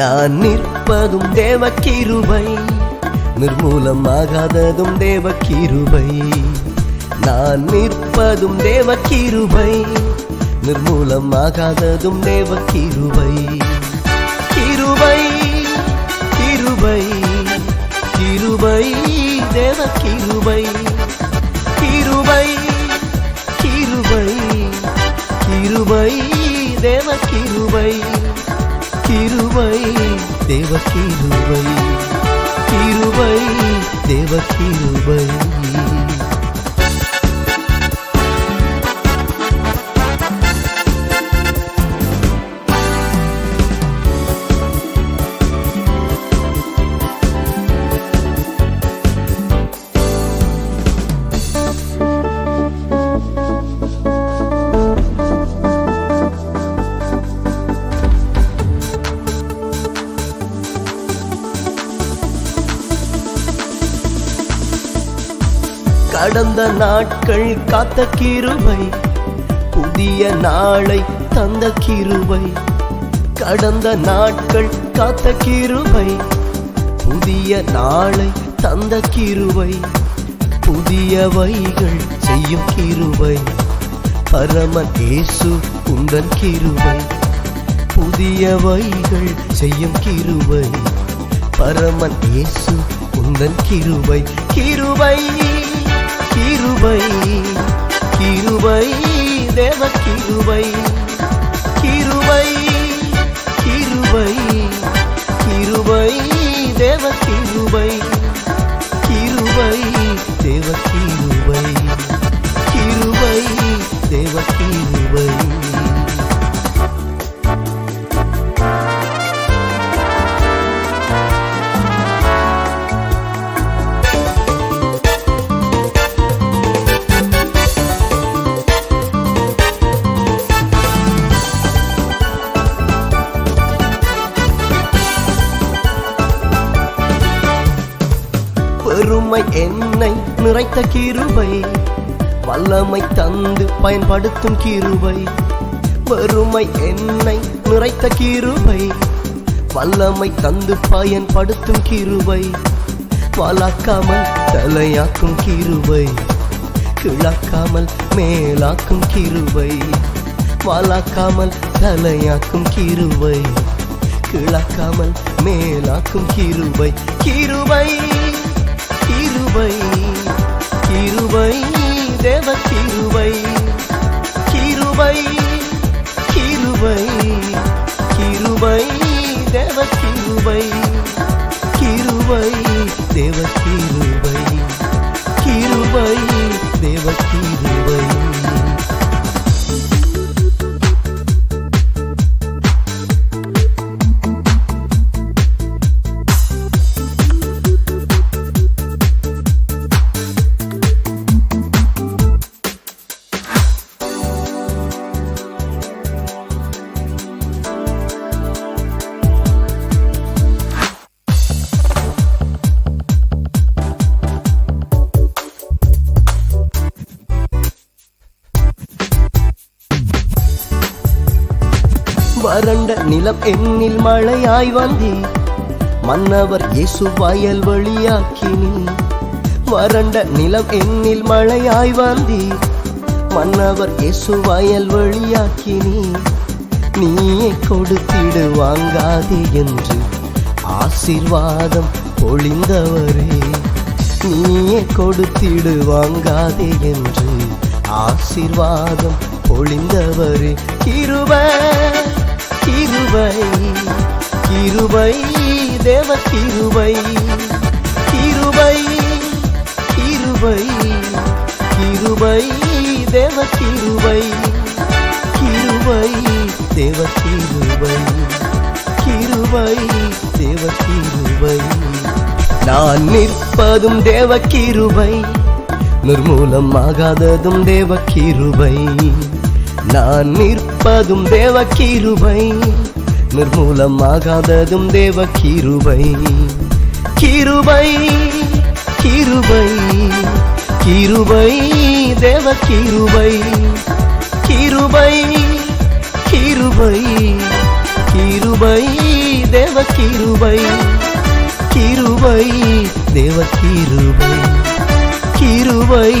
நான் நிற்பதும் தேவ கிருபை, நிர்மூலமாகாததும் தேவ கிருபை. நான் நிற்பதும் தேவ கிருபை, நிர்மூலமாகாததும் தேவ கிருபை. கிருபை கிருபை கிருபை தேவ கிருபை. கிருபை கிருபை கிருபை தேவ கிருபை. கிருபை தேவ கிருபை. கிருபை தேவ கிருபை. கடந்த நாட்கள் காத்த கிருபை, புதிய நாளை தந்த கிருபை. கடந்த நாட்கள் காத்த கிருபை, புதிய நாளை தந்த கிருபை. புதியவைகள் செய்யும் கிருபை, பரமன் இயேசு உந்தன் கிருபை. புதியவைகள் செய்யும் கிருபை, பரமன் இயேசு உந்தன் கிருபை. கிருபை கிருபை கிருபை தேவ கிருபை. கிருபை கிருபை கிருபை தேவ கிருபை. கிருபை தேவ கிருபை. கிருபை தேவ கிருபை. பெருமை என்னை நிறைத்த கிருபை, வல்லமை தந்து பயன்படுத்தும் கிருபை. பெருமை என்னை நிறைத்த கிருபை, வல்லமை தந்து பயன்படுத்தும் கிருபை. வளர்க்காமல் தலையாக்கும் கிருபை, கிழக்காமல் மேலாக்கும் கிருபை. வளர்க்காமல் தலையாக்கும் கிருபை, கிழக்காமல் மேலாக்கும் கிருபை. கிருபை கிருபை கிருபை தேவ கிருபை. கிருபை கிருபை கிருபை தேவ கிருபை. கிருபை தேவ கிருபை. கிருபை தேவ கிருபை. வறண்ட நிலம் என்னில் மழையாய் வந்தீ, மன்னவர் இயேசு வயல் வெளியாக்கினீ. வறண்ட நிலம் என்னில் மழையாய் வந்தீ, மன்னவர் இயேசு வயல் வெளியாக்கினீ. நீயே கொடுத்திடு வாங்காதே என்று ஆசீர்வாதம் பொழிந்தவரே. நீயே கொடுத்திடு வாங்காதே என்று ஆசீர்வாதம் பொழிந்தவரே. கிருபை கிருபை கிருபை தேவ கிருபை. கிருபை கிருபை கிருபை தேவ கிருபை. கிருபை தேவ கிருபை. கிருபை தேவ கிருபை. நான் நிற்பதும் தேவ கிருபை, நிர்மூலமாகாததும் தேவ கிருபை. நான் நிற்பதும் தேவ கிருபை, நிர்மூலமாகாததும் தேவ கிருபை. கிருபை கிருபை கிருபை தேவ கிருபை. கிருபை கிருபை கிருபை தேவ தேவ கிருபை கிருபை தேவ கிருபை கிருபை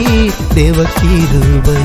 தேவ கிருபை